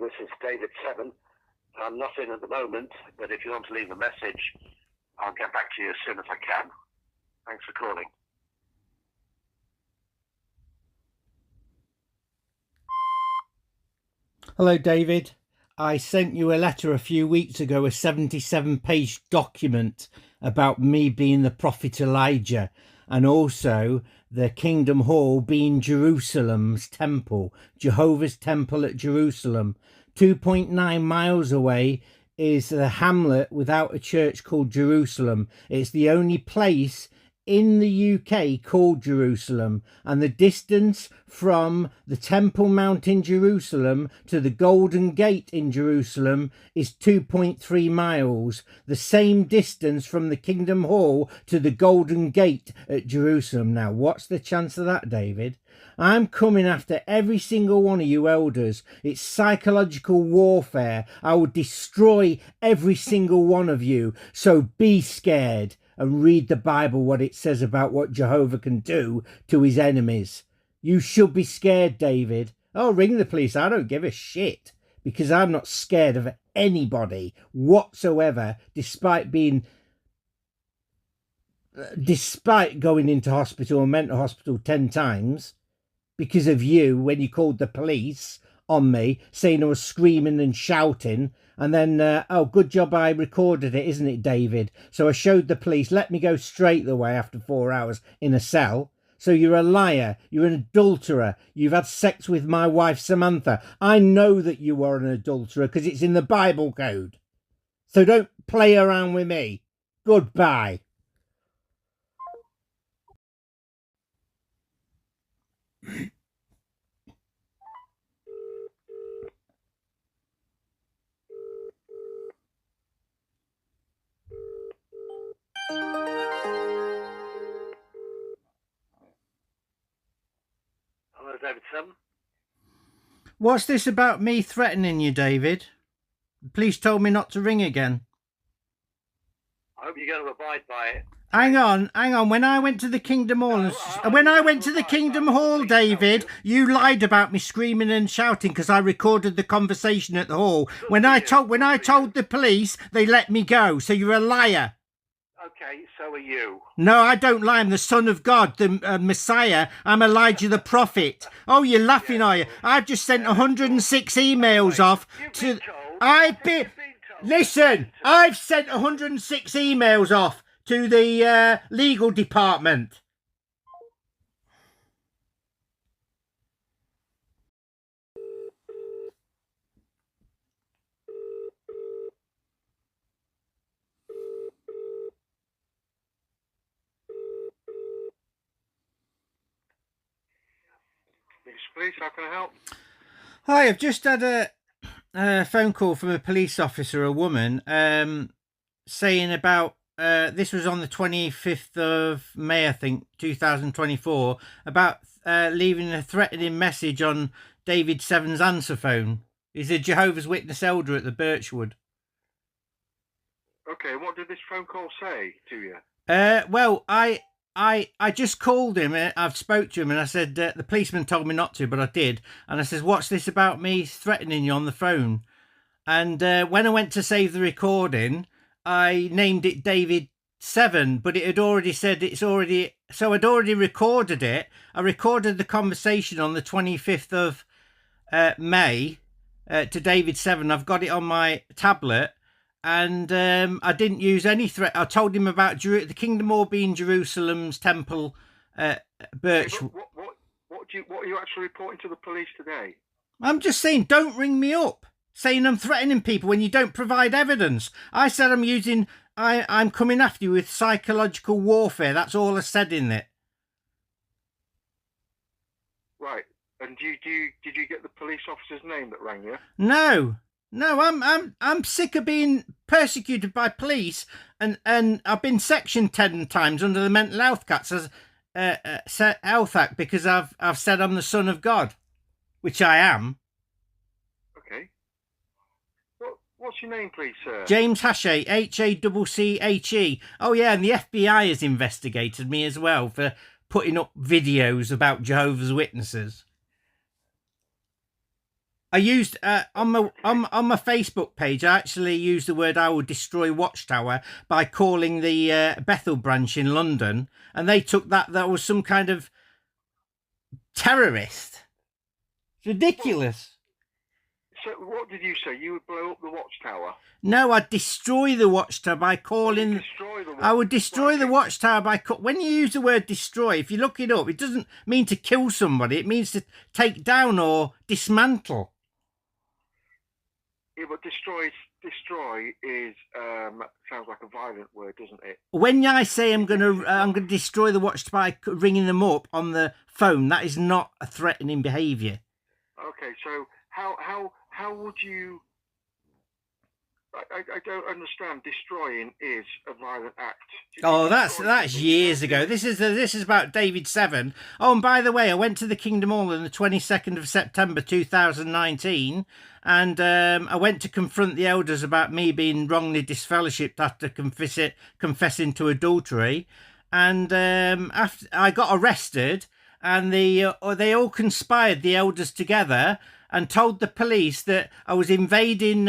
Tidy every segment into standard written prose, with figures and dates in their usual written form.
This is David Severn. I'm not in at the moment, but if you want to leave a message, I'll get back to you as soon as I can. Thanks for calling. Hello, David. I sent you a letter a few weeks ago, a 77-page document about me being the prophet Elijah, and also the Kingdom Hall being Jerusalem's temple, Jehovah's temple at Jerusalem. 2.9 miles away is the hamlet without a church called Jerusalem. It's the only place in the UK called Jerusalem, and the distance from the Temple Mount in Jerusalem to the Golden Gate in Jerusalem is 2.3 miles, the same distance from the Kingdom Hall to the Golden Gate at Jerusalem. Now, what's the chance of that, David? I'm coming after every single one of you elders. It's psychological warfare. I will destroy every single one of you, so be scared and read the Bible, what it says about what Jehovah can do to his enemies. You should be scared, David. Oh, ring the police. I don't give a shit, because I'm not scared of anybody whatsoever, despite going into hospital or mental hospital 10 times because of you, when you called the police on me, saying I was screaming and shouting. And then, oh, good job I recorded it, isn't it, David? So I showed the police, let me go straight away after 4 hours in a cell. So you're a liar, you're an adulterer, you've had sex with my wife Samantha. I know that you are an adulterer because it's in the Bible code. So don't play around with me. Goodbye. Hello, David Severn. What's this about me threatening you, David? The police told me not to ring again. I hope you're going to abide by it. Hang on. When I went to the Kingdom Hall, David, you lied about me screaming and shouting because I recorded the conversation at the hall. When I told the police, they let me go. So you're a liar. Okay, so are you. No, I don't lie. I'm the Son of God, the Messiah. I'm Elijah the prophet. Oh, you're laughing, are you? I've just sent 106 emails off to... Listen, I've sent 106 emails off to the legal department. Police, how can I help? Hi, I've just had a phone call from a police officer, a woman, saying about, this was on the 25th of May, I think, 2024, about leaving a threatening message on David Severn's answer phone. He's a Jehovah's Witness elder at the Birchwood. Okay, what did this phone call say to you? Well, I just called him. I've spoke to him and I said, the policeman told me not to, but I did. And I said, what's this about me threatening you on the phone? And when I went to save the recording, I named it David Severn, but it had already said so I'd already recorded it. I recorded the conversation on the 25th of May to David Severn. I've got it on my tablet. And I didn't use any threat. I told him about the Kingdom Hall being Jerusalem's temple, Birch. What are you actually reporting to the police today? I'm just saying, don't ring me up, saying I'm threatening people when you don't provide evidence. I said I'm coming after you with psychological warfare. That's all I said in it. Right. And did you get the police officer's name that rang you? No, I'm sick of being persecuted by police, and I've been sectioned 10 times under the Mental Health Act because I've said I'm the Son of God, which I am. Okay. What's your name, please, sir? James Hacche, Hacche. Oh yeah, and the FBI has investigated me as well for putting up videos about Jehovah's Witnesses. I used on my Facebook page. I actually used the word "I will destroy Watchtower" by calling the Bethel branch in London, and they took that was some kind of terrorist. It's ridiculous. So what did you say? You would blow up the Watchtower? No, I'd destroy the Watchtower by calling. I would destroy the Watchtower by when you use the word "destroy." If you look it up, it doesn't mean to kill somebody. It means to take down or dismantle. Yeah, but destroy is sounds like a violent word, doesn't it? When I say I'm gonna destroy the Watchtower by ringing them up on the phone, that is not a threatening behaviour. Okay, so how would you? I don't understand. Destroying is a violent act. Oh, that's years ago. This is about David Severn. Oh, and by the way, I went to the Kingdom Hall on the 22nd of September 2019, and I went to confront the elders about me being wrongly disfellowshipped after confessing to adultery, and after I got arrested, and they all conspired, the elders together, and told the police that I was invading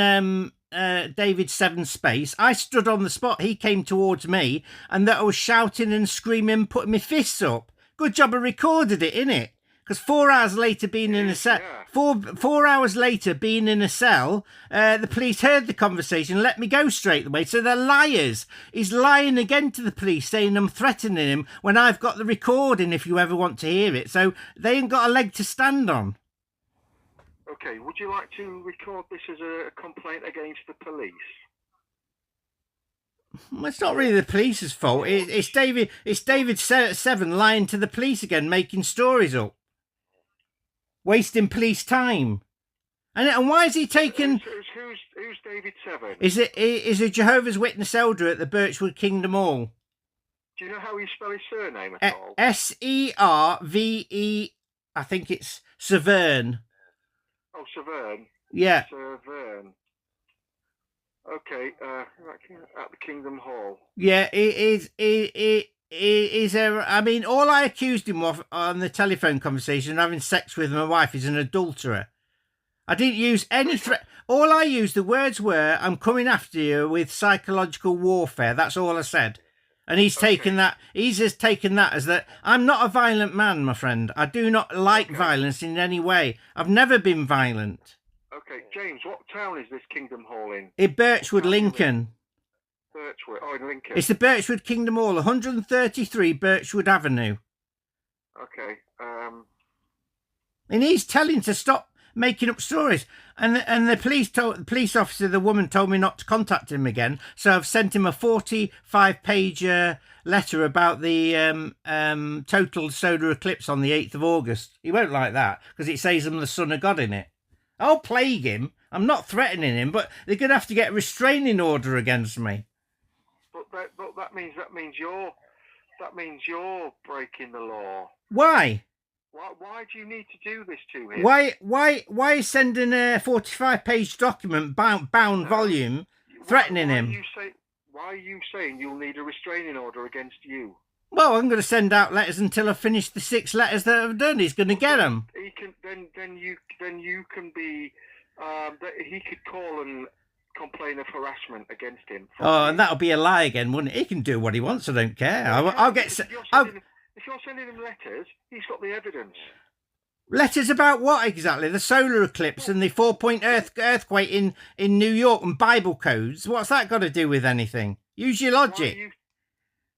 David Severn's space. I stood on the spot. He came towards me, and that I was shouting and screaming and putting my fists up. Good job I recorded it, innit? Because 4 hours later being in a cell, four hours later being in a cell, the police heard the conversation and let me go straight away. So they're liars. He's lying again to the police, saying I'm threatening him when I've got the recording if you ever want to hear it. So they ain't got a leg to stand on. Okay, would you like to record this as a complaint against the police? Well, it's not really the police's fault. It's David Severn lying to the police again, making stories up, wasting police time. And why is he taking? Who's David Severn? Is a Jehovah's Witness elder at the Birchwood Kingdom Hall? Do you know how you spell his surname at all? Serve. I think it's Severn. Oh, Severn. Yeah. Severn. Okay, at the Kingdom Hall. Yeah, it is. I mean, all I accused him of on the telephone conversation, having sex with my wife, is an adulterer. I didn't use any threat. All I used, the words were, "I'm coming after you with psychological warfare." That's all I said. And he's taken that. He's just taken that as that. I'm not a violent man, my friend. I do not like violence in any way. I've never been violent. Okay, James, what town is this Kingdom Hall in? In Birchwood, Lincoln. Birchwood, in Lincoln. It's the Birchwood Kingdom Hall, 133 Birchwood Avenue. Okay. And he's telling to stop making up stories. And the police officer, the woman, told me not to contact him again. So I've sent him a 45-page letter about the total solar eclipse on the 8th of August. He won't like that because it says I'm the son of God in it. I'll plague him. I'm not threatening him, but they're going to have to get a restraining order against me. But that means you're breaking the law. Why? Why do you need to do this to him? Why sending a 45-page document bound volume threatening him? Why are you saying you'll need a restraining order against you? Well, I'm going to send out letters until I finish the 6 letters that I've done. He's going to get them. He can then you can be he could call and complain of harassment against him. Oh, and that'll be a lie again, wouldn't it? He can do what he wants. I don't care. I'll get. If you're sending him letters, he's got the evidence. Letters about what exactly? The solar eclipse and the 4-point earthquake in New York and Bible codes. What's that got to do with anything? Use your logic.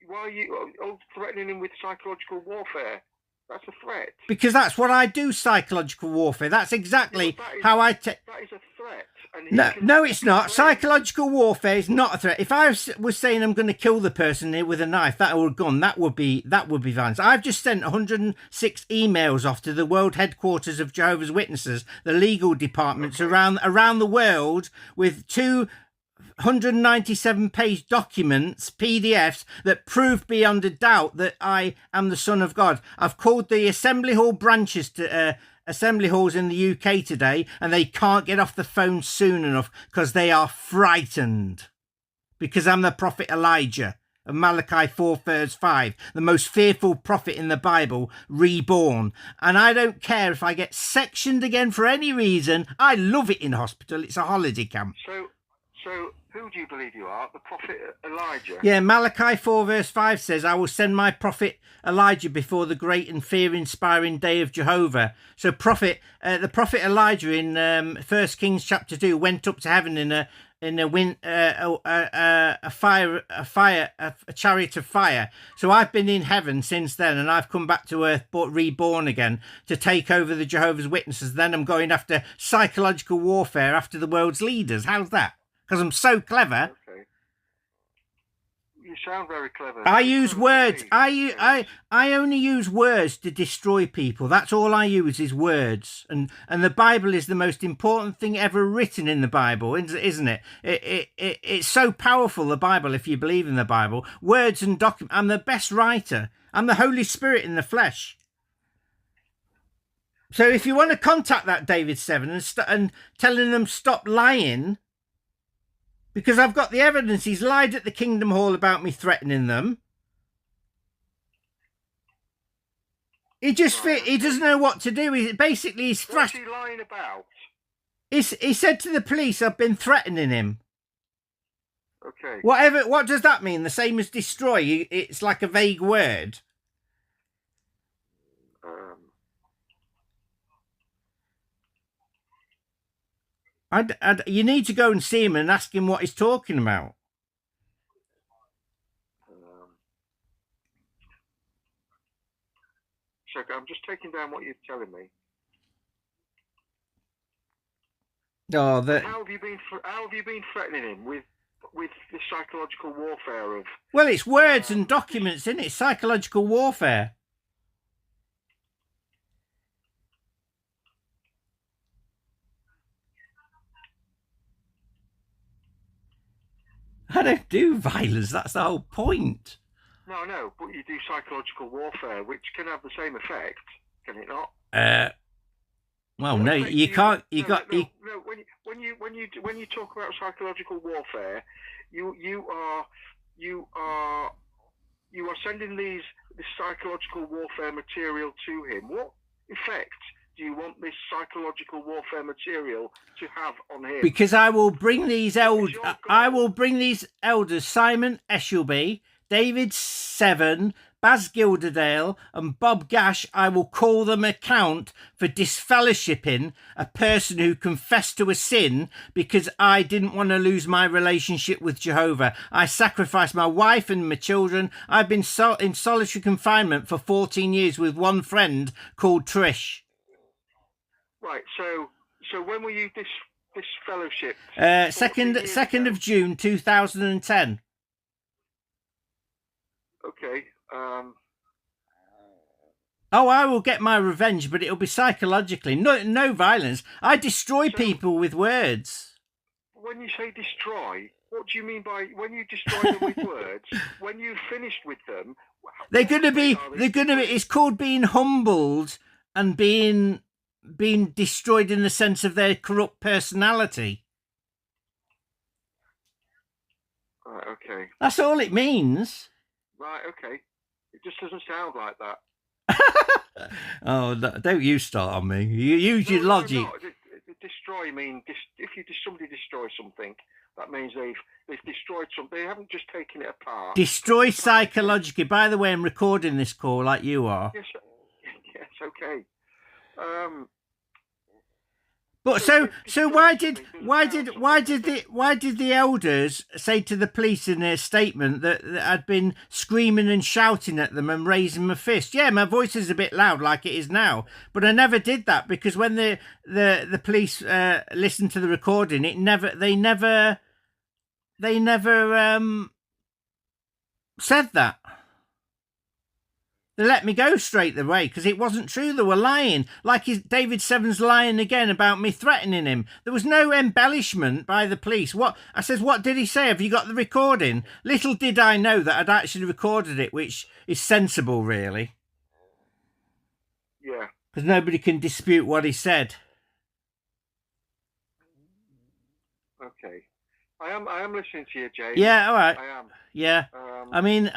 Why are you threatening him with psychological warfare? That's a threat. Because that's what I do, psychological warfare. That's exactly how I take... That is a threat. No, it's not. Psychological warfare is not a threat. If I was saying I'm going to kill the person here with a knife, that would have gone. That would be violence. I've just sent 106 emails off to the world headquarters of Jehovah's Witnesses, the legal departments around the world, with 297-page documents, PDFs, that prove beyond a doubt that I am the Son of God. I've called the Assembly Hall branches to Assembly Halls in the UK today, and they can't get off the phone soon enough because they are frightened. Because I'm the prophet Elijah. of Malachi 4 verse 5, the most fearful prophet in the Bible, reborn. And I don't care if I get sectioned again for any reason. I love it in hospital. It's a holiday camp. So who do you believe you are? The prophet Elijah? Yeah, Malachi 4 verse 5 says, I will send my prophet Elijah before the great and fear-inspiring day of Jehovah. So the prophet Elijah in 1 Kings chapter 2 went up to heaven in a chariot of fire. So I've been in heaven since then, and I've come back to earth, but reborn again to take over the Jehovah's Witnesses. Then I'm going after psychological warfare after the world's leaders. How's that? Because I'm so clever. Okay. You sound very clever. I use words. I only use words to destroy people. That's all I use is words. And the Bible is the most important thing ever written in the Bible, isn't it? It's so powerful, the Bible, if you believe in the Bible. Words and documents. I'm the best writer. I'm the Holy Spirit in the flesh. So if you want to contact that David Severn and telling them stop lying, because I've got the evidence. He's lied at the Kingdom Hall about me threatening them. He doesn't know what to do. He's What's he lying about? He said to the police, I've been threatening him. Okay. What does that mean? The same as destroy? It's like a vague word. You need to go and see him and ask him what he's talking about. So I'm just taking down what you're telling me. Oh, how have you been threatening him with the psychological warfare of? Well, it's words and documents, isn't it? Psychological warfare. I don't do violence. That's the whole point. No, but you do psychological warfare, which can have the same effect, can it not? Well, no, you can't. When you talk about psychological warfare, you are sending this psychological warfare material to him. What effect do you want this psychological warfare material to have on him? Because I will bring these elders. Simon Eshelby, David Severn, Baz Gilderdale, and Bob Gash. I will call them account for disfellowshipping a person who confessed to a sin because I didn't want to lose my relationship with Jehovah. I sacrificed my wife and my children. I've been in solitary confinement for 14 years with one friend called Trish. Right, so when were you disfellowshipped? 2nd of June 2010. Okay. Oh, I will get my revenge, but it'll be psychologically. No violence. I destroy people with words. When you say destroy, what do you mean by when you destroy them with words? When you've finished with them, they're gonna be. It's called being humbled and being destroyed in the sense of their corrupt personality. Right, okay. That's all it means. Right, okay. It just doesn't sound like that. Oh, don't you start on me. You use your logic. No. Destroy mean if somebody destroys something, that means they've destroyed something. They haven't just taken it apart. Destroy psychologically. By the way, I'm recording this call like you are. Yes, okay. But so why did the elders say to the police in their statement that I'd been screaming and shouting at them and raising my fist? Yeah, my voice is a bit loud like it is now, but I never did that because when the police listened to the recording, they never said that. They let me go straight away because it wasn't true. They were lying. Like David Severn's lying again about me threatening him. There was no embellishment by the police. What did he say? Have you got the recording? Little did I know that I'd actually recorded it, which is sensible, really. Yeah. Because nobody can dispute what he said. Okay. I am listening to you, Jay. Yeah, all right. I am. yeah. I mean,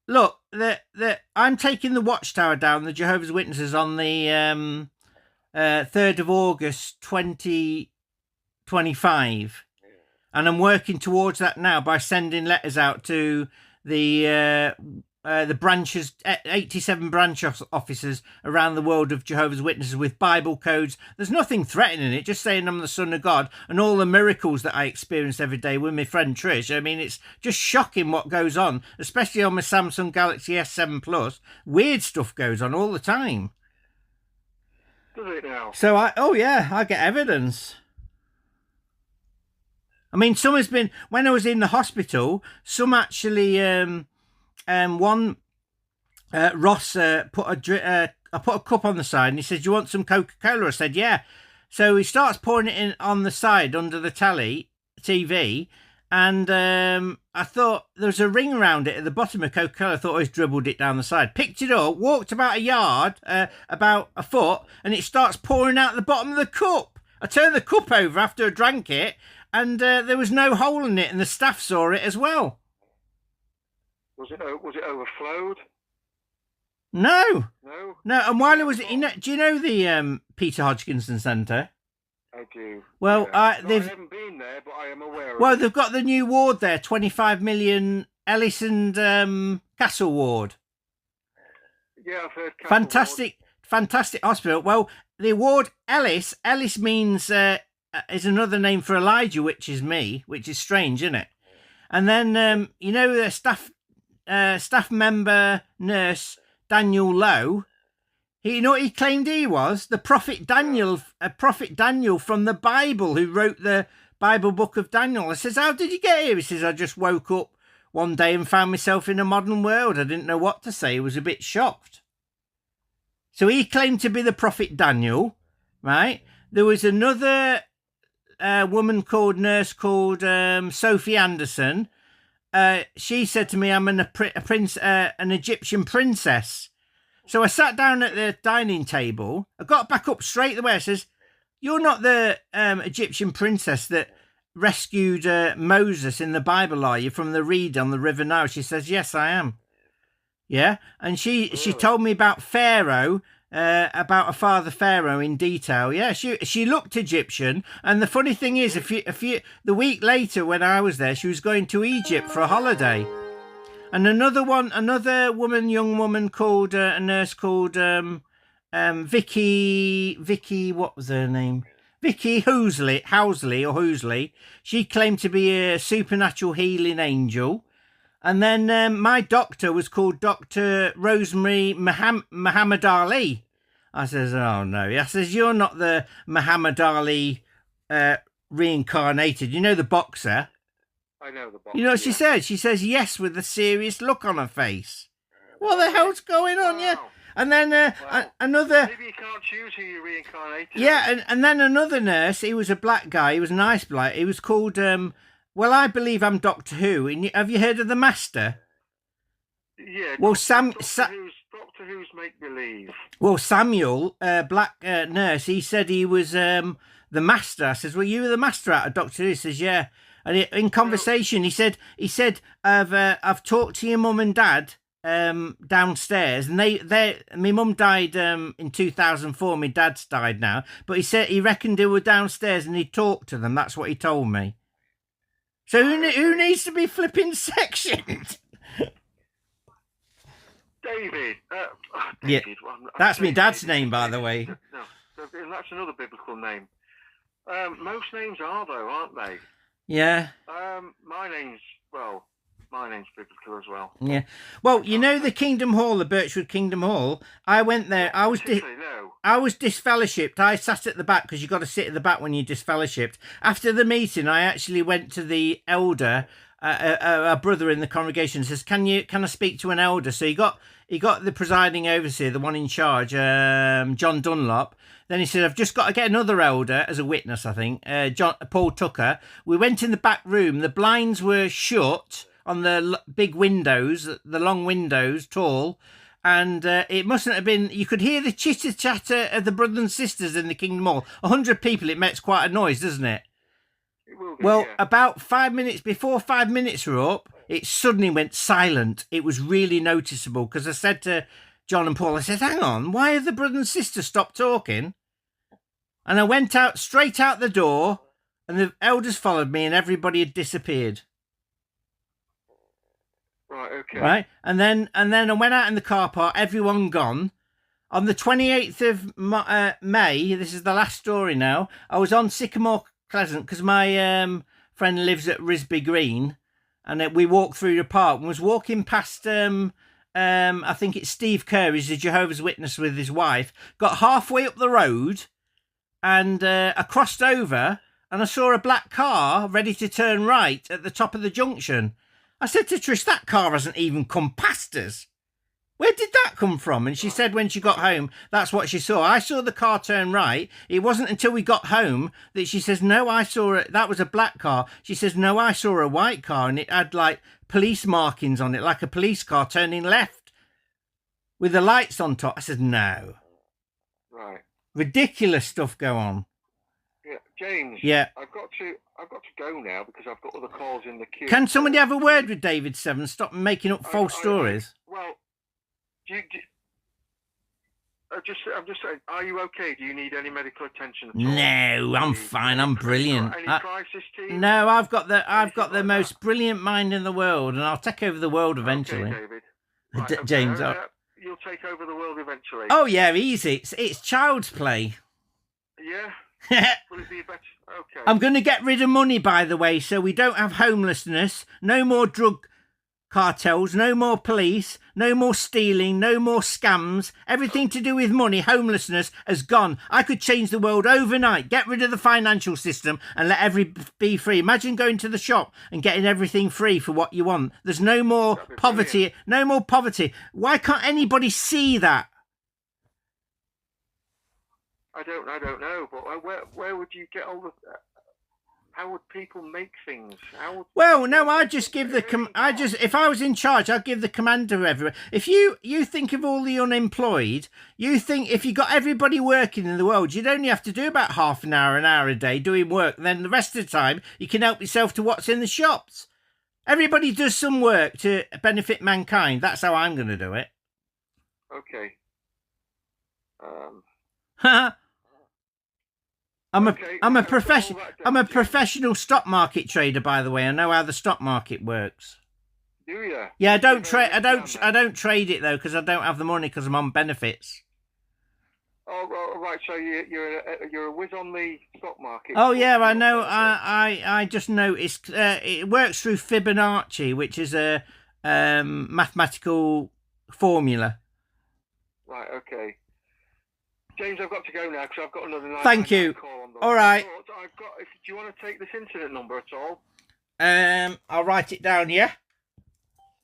look, I'm taking the Watchtower down, the Jehovah's Witnesses, on the 3rd of August 2025, and I'm working towards that now by sending letters out to the branches, 87 branch officers around the world of Jehovah's Witnesses with Bible codes. There's nothing threatening it, just saying I'm the Son of God and all the miracles that I experience every day with my friend Trish. I mean, it's just shocking what goes on, especially on my Samsung Galaxy S7 Plus. Weird stuff goes on all the time. Does it now? So I get evidence. I mean, some has been, when I was in the hospital, some actually, one, Ross put I put a cup on the side and he said, "Do you want some Coca-Cola?" I said, "Yeah." So he starts pouring it in on the side under the TV, and I thought there was a ring around it at the bottom of Coca-Cola. I thought he's dribbled it down the side. Picked it up, walked about a yard, about a foot, and it starts pouring out the bottom of the cup. I turned the cup over after I drank it, and there was no hole in it, and the staff saw it as well. Was it overflowed? No. No. And while I was, do you know the Peter Hodgkinson Centre? I do. Well, yeah. I haven't been there, but I am aware of it. Well, they've got the new ward there, 25 million Ellis and Castle ward. Yeah, I've heard Castle Fantastic hospital. Well, the ward Ellis means is another name for Elijah, which is me, which is strange, isn't it? And then the staff member nurse Daniel Lowe. You know what he claimed he was? The prophet Daniel, prophet Daniel from the Bible, who wrote the Bible book of Daniel. I says, "How did you get here?" He says, "I just woke up one day and found myself in a modern world. I didn't know what to say. I was a bit shocked." So he claimed to be the prophet Daniel, right? There was another nurse called Sophie Anderson. She said to me, "I'm an Egyptian princess." So I sat down at the dining table. I got back up straight away. I says, "You're not the Egyptian princess that rescued Moses in the Bible, are you, from the reed on the River Nile?" She says, "Yes, I am." Yeah, and she told me about Pharaoh, about a father Pharaoh in detail. Yeah, she looked Egyptian, and the funny thing is, the week later when I was there, she was going to Egypt for a holiday. And another young woman called a nurse called Vicky, what was her name? Vicky Housley. She claimed to be a supernatural healing angel. And then my doctor was called Dr. Rosemary Muhammad Ali. I says, "Oh no." I says, "You're not the Muhammad Ali reincarnated. You know the boxer?" I know the boxer. You know what she said? She says yes with a serious look on her face. What the hell's going on? Yeah. And then another... Maybe you can't choose who you reincarnated. Yeah, and then another nurse, he was a black guy, he was a nice black, he was called... well, I believe I'm Doctor Who. Have you heard of the Master? Yeah. Well, Doctor Who's make-believe. Well, Samuel, black nurse, he said he was the Master. I says, "Well, you were the Master out of Doctor Who?" He says, "Yeah." And in conversation, he said, I've talked to your mum and dad downstairs, and my mum died in 2004. My dad's died now, but he said he reckoned they were downstairs and he talked to them. That's what he told me. So who needs to be flipping sectioned? David. Yeah, that's my dad's name, by the way. No, that's another biblical name. Most names are, though, aren't they? Yeah. My name's biblical as well. Yeah. Well, you know the Kingdom Hall, the Birchwood Kingdom Hall. I went there. I was disfellowshipped. I sat at the back because you got to sit at the back when you're disfellowshipped. After the meeting, I actually went to the elder, a brother in the congregation, and says, "Can I speak to an elder?" So he got the presiding overseer, the one in charge, John Dunlop. Then he said, "I've just got to get another elder as a witness, I think, Paul Tucker." We went in the back room. The blinds were shut on the big windows, the long windows, tall. And it mustn't have been... You could hear the chitter-chatter of the brothers and sisters in the Kingdom Hall. 100 people, it makes quite a noise, doesn't it? It will do, well, yeah. About 5 minutes, before 5 minutes were up, it suddenly went silent. It was really noticeable because I said to John and Paul, I said, hang on, why have the brother and sister stopped talking? And I went out straight out the door, and the elders followed me, and everybody had disappeared. Right, okay. Right, and then I went out in the car park, everyone gone. On the 28th of May, this is the last story now, I was on Sycamore Crescent because my friend lives at Risby Green, and we walked through the park and was walking past, I think it's Steve Kerr, he's a Jehovah's Witness with his wife, got halfway up the road, and I crossed over, and I saw a black car ready to turn right at the top of the junction. I said to Trish, that car hasn't even come past us. Where did that come from? And she said when she got home, that's what she saw. I saw the car turn right. It wasn't until we got home that she says, no, I saw it. That was a black car. She says, no, I saw a white car, and it had like police markings on it, like a police car turning left with the lights on top. I said, no. Right. Ridiculous stuff go on. Yeah, James. Yeah. I've got to go now because I've got other calls in the queue. Can somebody have a word with David Severn? Stop making up false stories. Well, I'm just saying, are you okay? Do you need any medical attention at all? No, I'm fine. I'm brilliant. Any crisis team? No, I've got the most brilliant mind in the world, and I'll take over the world eventually. Okay, David. Right, okay. James, you'll take over the world eventually. Oh yeah, easy. It's child's play. Yeah. Will it be better? Okay. I'm going to get rid of money, by the way, so we don't have homelessness, no more drug cartels, no more police, no more stealing, no more scams. Everything to do with money, homelessness has gone. I could change the world overnight, get rid of the financial system and let everybody be free. Imagine going to the shop and getting everything free for what you want. There's no more poverty, brilliant. No more poverty. Why can't anybody see that? I don't know, but where would you get all the... How would people make things? Well, no, I just give the if I was in charge, I'd give the command to everyone. If you think of all the unemployed, you think if you got everybody working in the world, you'd only have to do about half an hour a day doing work. And then the rest of the time, you can help yourself to what's in the shops. Everybody does some work to benefit mankind. That's how I'm going to do it. Okay. I'm a professional stock market trader, by the way. I know how the stock market works. Do you? Yeah, I don't trade it though because I don't have the money because I'm on benefits. Oh, right. So you're a whiz on the stock market. Oh yeah, I know. I just noticed it works through Fibonacci, which is a mathematical formula. Right. Okay. James, I've got to go now because I've got another 999 Thank you. Call on the all right. Do you want to take this incident number at all? I'll write it down. Yeah.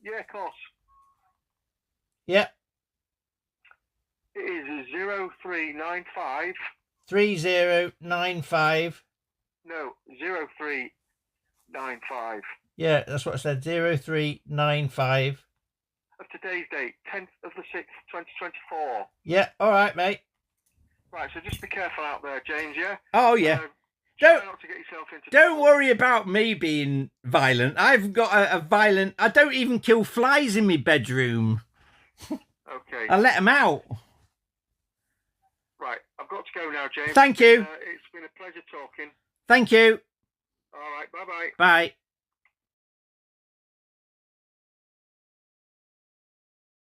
Yeah, of course. Yeah. It is 0395. 3095. No, 0395. Yeah, that's what I said. 0395. Of today's date, 10th of the 6th, 2024. Yeah. All right, mate. Right, so just be careful out there, James, yeah? Oh, yeah. Try not to get yourself into don't worry about me being violent. I've got a violent... I don't even kill flies in my bedroom. Okay. I let them out. Right, I've got to go now, James. Thank you. It's been a pleasure talking. Thank you. All right, bye-bye. Bye.